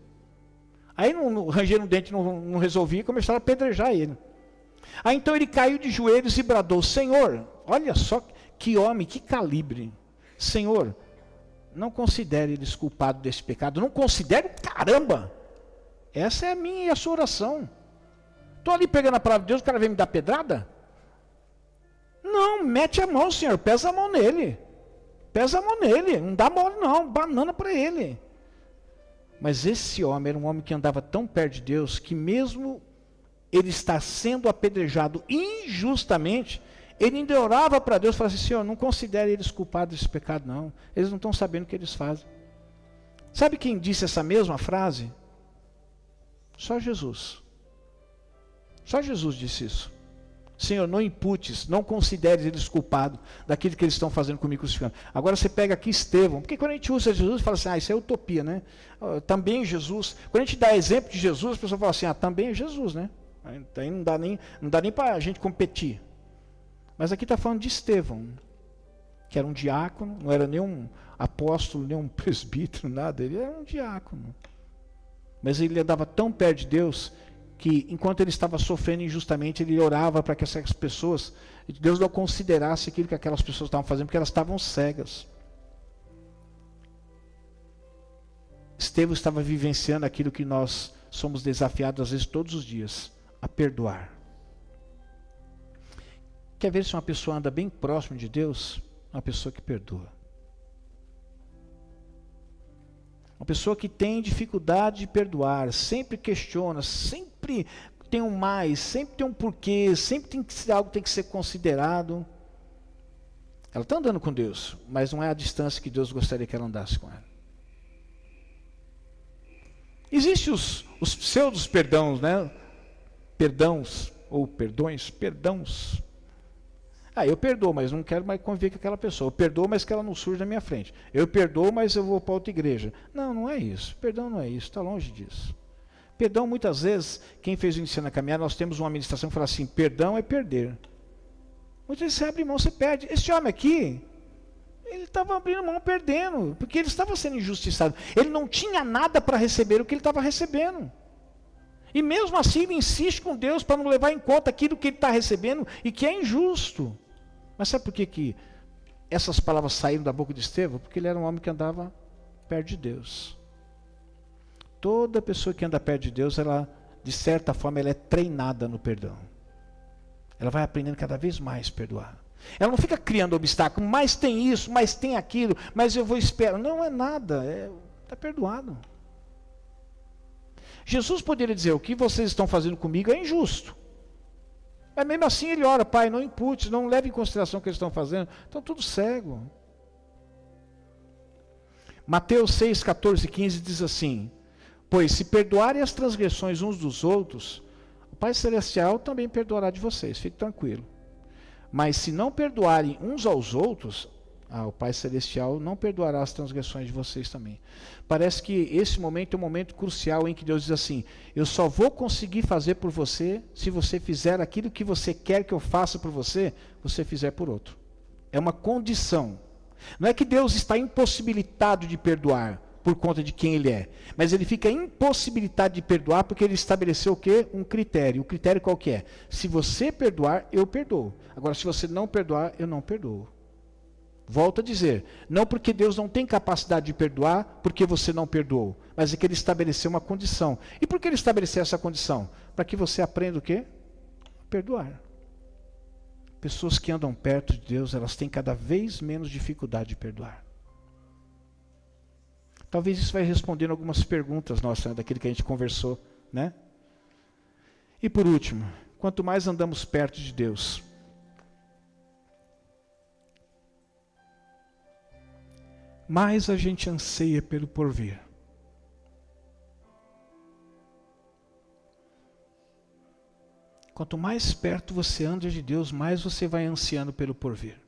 Aí ranger o dente não resolvia, começaram a apedrejar ele. Aí então ele caiu de joelhos e bradou: Senhor, olha só que homem, que calibre. Senhor, não considere eles culpados desse pecado. Não considere, caramba. Essa é a minha e a sua oração. Estou ali pegando a palavra de Deus, o cara vem me dar pedrada? Não, mete a mão, Senhor, pesa a mão nele. Pesa a mão nele, não dá mole não, banana para ele. Mas esse homem era um homem que andava tão perto de Deus, que mesmo ele está sendo apedrejado injustamente, ele ainda orava para Deus e falava assim: Senhor, não considere eles culpados desse pecado não, eles não estão sabendo o que eles fazem. Sabe quem disse essa mesma frase? Só Jesus. Só Jesus disse isso. Senhor, não imputes, não consideres eles culpados daquilo que eles estão fazendo comigo crucificando. Agora você pega aqui Estevão, porque quando a gente usa Jesus, fala assim: isso é utopia, né? Também Jesus. Quando a gente dá exemplo de Jesus, a pessoa fala assim: também é Jesus, né? Aí não dá nem para a gente competir. Mas aqui está falando de Estevão, que era um diácono, não era nem um apóstolo, nem um presbítero, nada, ele era um diácono. Mas ele andava tão perto de Deus, que enquanto ele estava sofrendo injustamente, ele orava para que essas pessoas, Deus não considerasse aquilo que aquelas pessoas estavam fazendo, porque elas estavam cegas. Estevão estava vivenciando aquilo que nós somos desafiados às vezes todos os dias, a perdoar. Quer ver se uma pessoa anda bem próximo de Deus? Uma pessoa que perdoa. Uma pessoa que tem dificuldade de perdoar, sempre questiona, sempre tem um mais, sempre tem um porquê, sempre tem que ser algo que tem que ser considerado. Ela está andando com Deus, mas não é a distância que Deus gostaria que ela andasse com ela. Existem os pseudos perdãos, né? Perdãos, ou perdões, perdãos. Eu perdoo, mas não quero mais conviver com aquela pessoa. Eu perdoo, mas que ela não surja na minha frente. Eu perdoo, mas eu vou para outra igreja. Não, não é isso. Perdão não é isso, está longe disso. Perdão, muitas vezes, quem fez o ensino na caminhada, nós temos uma administração que fala assim: perdão é perder. Muitas vezes você abre mão, você perde. Esse homem aqui, ele estava abrindo mão, perdendo, porque ele estava sendo injustiçado. Ele não tinha nada para receber o que ele estava recebendo. E mesmo assim ele insiste com Deus para não levar em conta aquilo que ele está recebendo e que é injusto. Mas sabe por que essas palavras saíram da boca de Estevão? Porque ele era um homem que andava perto de Deus. Toda pessoa que anda perto de Deus, ela, de certa forma, ela é treinada no perdão. Ela vai aprendendo cada vez mais a perdoar. Ela não fica criando obstáculo, mas tem isso, mas tem aquilo, mas eu vou esperar. Não é nada, está perdoado. Jesus poderia dizer: o que vocês estão fazendo comigo é injusto. Mas mesmo assim ele ora: Pai, não impute, não leve em consideração o que eles estão fazendo. Estão tudo cego. Mateus 6, 14 e 15 diz assim: pois se perdoarem as transgressões uns dos outros, O Pai Celestial também perdoará de vocês, fique tranquilo. Mas se não perdoarem uns aos outros, o Pai Celestial não perdoará as transgressões de vocês também. Parece que esse momento é um momento crucial em que Deus diz assim: eu só vou conseguir fazer por você se você fizer aquilo que você quer que eu faça por você, você fizer por outro. É uma condição. Não é que Deus está impossibilitado de perdoar por conta de quem Ele é, mas Ele fica impossibilitado de perdoar porque Ele estabeleceu o quê? Um critério. O critério qual que é? Se você perdoar, eu perdoo. Agora, se você não perdoar, eu não perdoo. Volto a dizer, não porque Deus não tem capacidade de perdoar, porque você não perdoou, mas é que Ele estabeleceu uma condição. E por que Ele estabeleceu essa condição? Para que você aprenda o quê? A perdoar. Pessoas que andam perto de Deus, elas têm cada vez menos dificuldade de perdoar. Talvez isso vai respondendo algumas perguntas nossas, né, daquilo que a gente conversou, né? E por último, quanto mais andamos perto de Deus, mais a gente anseia pelo porvir. Quanto mais perto você anda de Deus, mais você vai ansiando pelo porvir.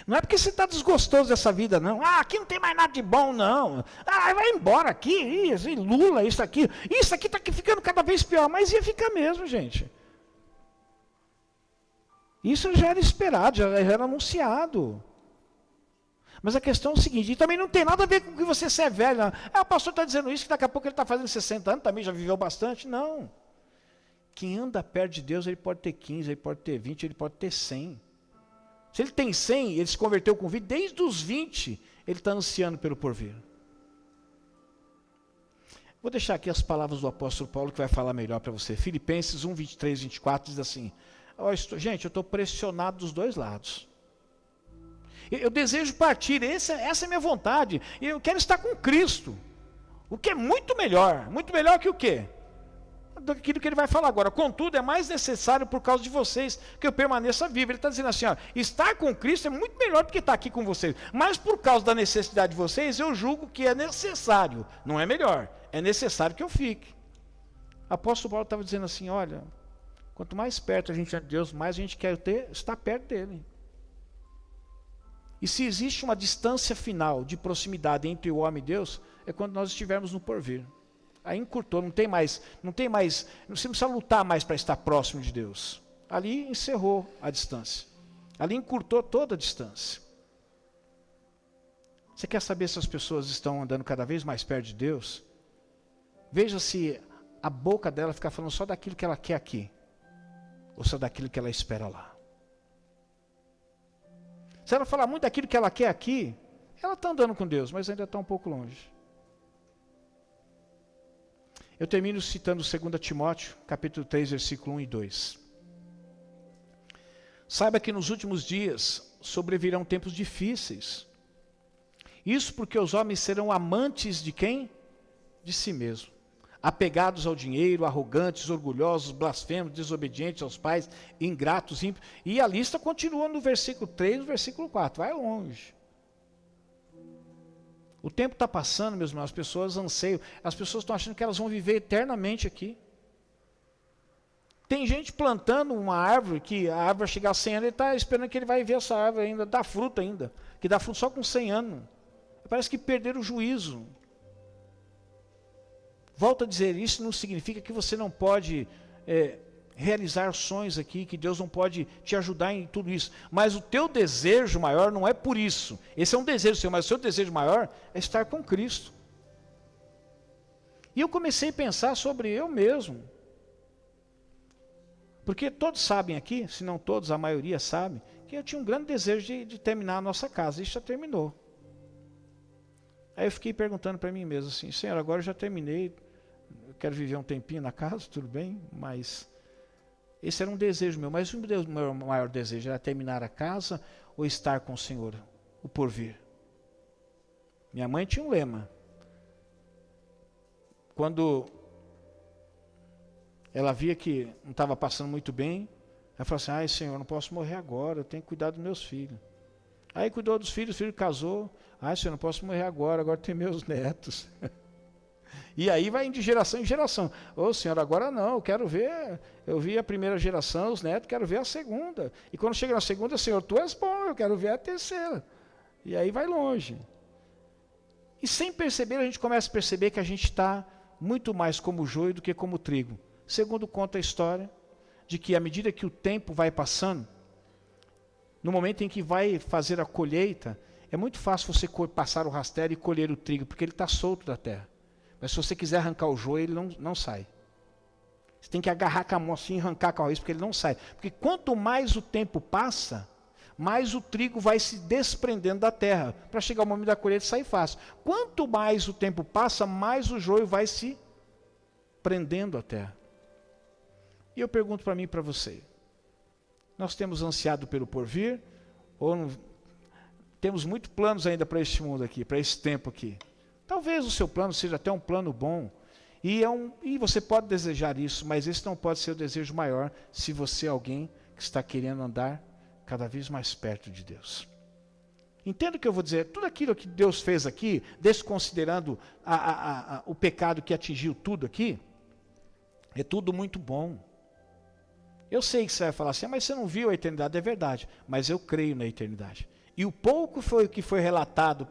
Não é porque você está desgostoso dessa vida, não. Aqui não tem mais nada de bom, não. Vai embora aqui, isso, Lula, isso aqui está ficando cada vez pior, mas ia ficar mesmo, gente. Isso já era esperado, já era anunciado. Mas a questão é o seguinte, e também não tem nada a ver com que você é velho. Não. O pastor está dizendo isso, que daqui a pouco ele está fazendo 60 anos, também já viveu bastante. Não. Quem anda perto de Deus, ele pode ter 15, ele pode ter 20, ele pode ter 100. Se ele tem 100, ele se converteu com 20, desde os 20, ele está ansiando pelo porvir. Vou deixar aqui as palavras do apóstolo Paulo, que vai falar melhor para você. Filipenses 1, 23, 24, diz assim, gente, eu estou pressionado dos dois lados. Eu desejo partir, essa é a minha vontade. Eu quero estar com Cristo. O que é muito melhor que o quê? Daquilo que ele vai falar agora. Contudo, é mais necessário por causa de vocês que eu permaneça vivo. Ele está dizendo assim, estar com Cristo é muito melhor do que estar aqui com vocês. Mas por causa da necessidade de vocês, eu julgo que é necessário. Não é melhor, é necessário que eu fique. O apóstolo Paulo estava dizendo assim, olha, quanto mais perto a gente é de Deus, mais a gente quer estar perto dele. E se existe uma distância final de proximidade entre o homem e Deus, é quando nós estivermos no porvir. Aí encurtou, não se precisa lutar mais para estar próximo de Deus. Ali encerrou a distância. Ali encurtou toda a distância. Você quer saber se as pessoas estão andando cada vez mais perto de Deus? Veja se a boca dela fica falando só daquilo que ela quer aqui, ou só daquilo que ela espera lá. Se ela falar muito daquilo que ela quer aqui, ela está andando com Deus, mas ainda está um pouco longe. Eu termino citando 2 Timóteo, capítulo 3, versículo 1 e 2. Saiba que nos últimos dias sobrevirão tempos difíceis. Isso porque os homens serão amantes de quem? De si mesmo. Apegados ao dinheiro, arrogantes, orgulhosos, blasfemos, desobedientes aos pais, ingratos, ímpios. E a lista continua no versículo 3, no versículo 4. Vai longe. O tempo está passando, meus irmãos, as pessoas anseiam. As pessoas estão achando que elas vão viver eternamente aqui. Tem gente plantando uma árvore, que a árvore vai chegar a 100 anos, ele está esperando que ele vai ver essa árvore ainda, dar fruta ainda. Que dá fruto só com 100 anos. Parece que perderam o juízo. Volto a dizer, isso não significa que você não pode realizar sonhos aqui, que Deus não pode te ajudar em tudo isso. Mas o teu desejo maior não é por isso. Esse é um desejo seu, mas o seu desejo maior é estar com Cristo. E eu comecei a pensar sobre eu mesmo. Porque todos sabem aqui, se não todos, a maioria sabe, que eu tinha um grande desejo de terminar a nossa casa. Isso já terminou. Aí eu fiquei perguntando para mim mesmo assim, Senhor, agora eu já terminei, eu quero viver um tempinho na casa, tudo bem, mas esse era um desejo meu. Mas o meu maior desejo era terminar a casa ou estar com o Senhor, o porvir. Minha mãe tinha um lema. Quando ela via que não estava passando muito bem, ela falou assim, ai Senhor, não posso morrer agora, eu tenho que cuidar dos meus filhos. Aí cuidou dos filhos, o filho casou, ai Senhor, não posso morrer agora tem meus netos. E aí vai de geração em geração. Ô Senhor, agora não, eu quero ver, eu vi a primeira geração, os netos, quero ver a segunda. E quando chega na segunda, Senhor, tu és bom, eu quero ver a terceira. E aí vai longe. E sem perceber, a gente começa a perceber que a gente está muito mais como joio do que como trigo. Segundo conta a história, de que à medida que o tempo vai passando, no momento em que vai fazer a colheita, é muito fácil você passar o rastério e colher o trigo, porque ele está solto da terra. Mas se você quiser arrancar o joio, ele não sai. Você tem que agarrar com a mão assim e arrancar com a raiz, porque ele não sai. Porque quanto mais o tempo passa, mais o trigo vai se desprendendo da terra. Para chegar o momento da colheita, sai fácil. Quanto mais o tempo passa, mais o joio vai se prendendo à terra. E eu pergunto para mim e para você, nós temos ansiado pelo porvir, ou não, temos muitos planos ainda para este mundo aqui, para esse tempo aqui? Talvez o seu plano seja até um plano bom, e você pode desejar isso, mas esse não pode ser o desejo maior se você é alguém que está querendo andar cada vez mais perto de Deus. Entenda o que eu vou dizer, tudo aquilo que Deus fez aqui, desconsiderando o pecado que atingiu tudo aqui, é tudo muito bom. Eu sei que você vai falar assim, mas você não viu a eternidade, é verdade, mas eu creio na eternidade. E o pouco que foi relatado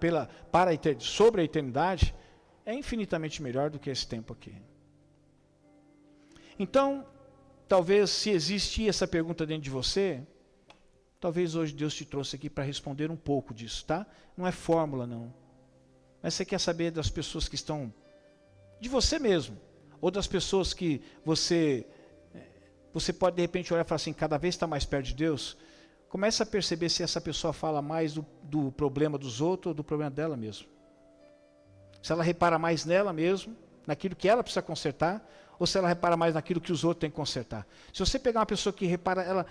sobre a eternidade é infinitamente melhor do que esse tempo aqui. Então, talvez se existir essa pergunta dentro de você, talvez hoje Deus te trouxe aqui para responder um pouco disso, tá? Não é fórmula não. Mas você quer saber das pessoas que estão, de você mesmo, ou das pessoas que você pode de repente olhar e falar assim, cada vez está mais perto de Deus. Começa a perceber se essa pessoa fala mais do problema dos outros ou do problema dela mesmo. Se ela repara mais nela mesmo, naquilo que ela precisa consertar, ou se ela repara mais naquilo que os outros têm que consertar. Se você pegar uma pessoa que repara,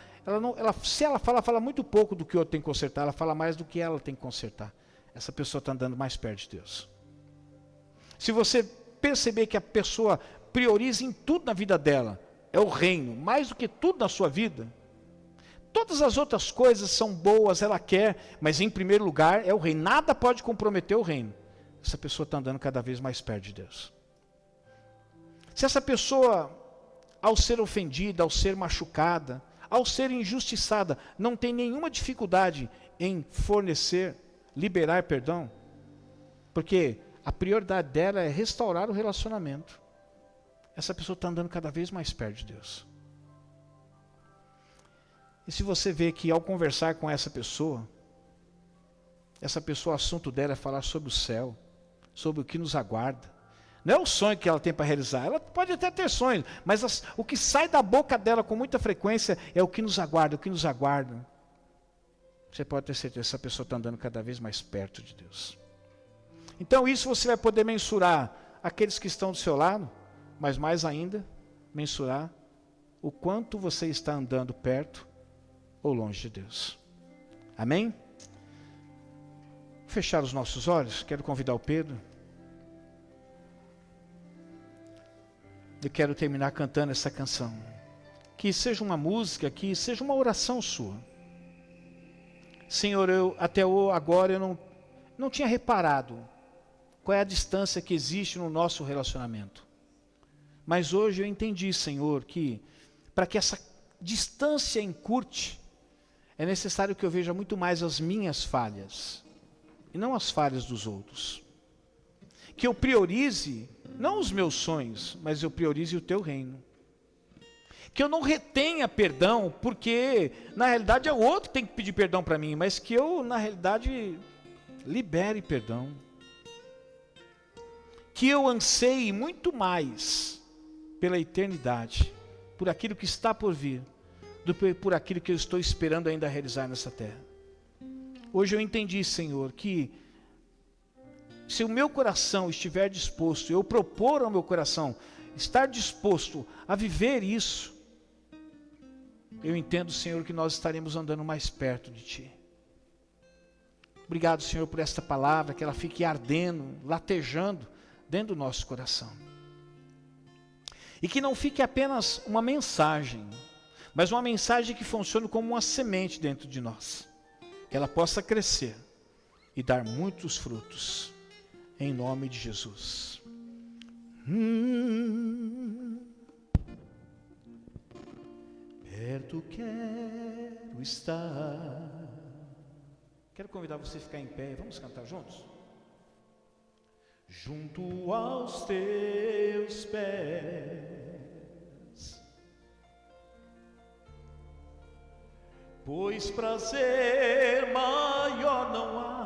se ela fala muito pouco do que o outro tem que consertar, ela fala mais do que ela tem que consertar. Essa pessoa está andando mais perto de Deus. Se você perceber que a pessoa prioriza em tudo na vida dela, é o reino, mais do que tudo na sua vida, todas as outras coisas são boas, ela quer, mas em primeiro lugar é o reino. Nada pode comprometer o reino. Essa pessoa está andando cada vez mais perto de Deus. Se essa pessoa, ao ser ofendida, ao ser machucada, ao ser injustiçada, não tem nenhuma dificuldade em liberar perdão, porque a prioridade dela é restaurar o relacionamento, essa pessoa está andando cada vez mais perto de Deus. E se você vê que ao conversar com essa pessoa, o assunto dela é falar sobre o céu, sobre o que nos aguarda. Não é o sonho que ela tem para realizar, ela pode até ter sonhos, mas o que sai da boca dela com muita frequência é o que nos aguarda, o que nos aguarda. Você pode ter certeza que essa pessoa está andando cada vez mais perto de Deus. Então isso você vai poder mensurar aqueles que estão do seu lado, mas mais ainda, mensurar o quanto você está andando perto ou longe de Deus. Amém? Fechar os nossos olhos, quero convidar o Pedro. Eu quero terminar cantando essa canção. Que seja uma música, que seja uma oração sua. Senhor, até agora eu não tinha reparado qual é a distância que existe no nosso relacionamento. Mas hoje eu entendi, Senhor, que para que essa distância encurte, é necessário que eu veja muito mais as minhas falhas, e não as falhas dos outros. Que eu priorize, não os meus sonhos, mas eu priorize o teu reino. Que eu não retenha perdão, porque na realidade é o outro que tem que pedir perdão para mim, mas que eu, na realidade, libere perdão. Que eu anseie muito mais pela eternidade, por aquilo que está por vir, do que por aquilo que eu estou esperando ainda realizar nessa terra. Hoje eu entendi, Senhor, que se o meu coração estiver disposto, eu propor ao meu coração estar disposto a viver isso, eu entendo, Senhor, que nós estaremos andando mais perto de Ti. Obrigado, Senhor, por esta palavra, que ela fique ardendo, latejando dentro do nosso coração. E que não fique apenas uma mensagem, mas uma mensagem que funcione como uma semente dentro de nós. Que ela possa crescer e dar muitos frutos. Em nome de Jesus. Perto quero estar. Quero convidar você a ficar em pé. Vamos cantar juntos? Junto aos teus pés, pois prazer maior não há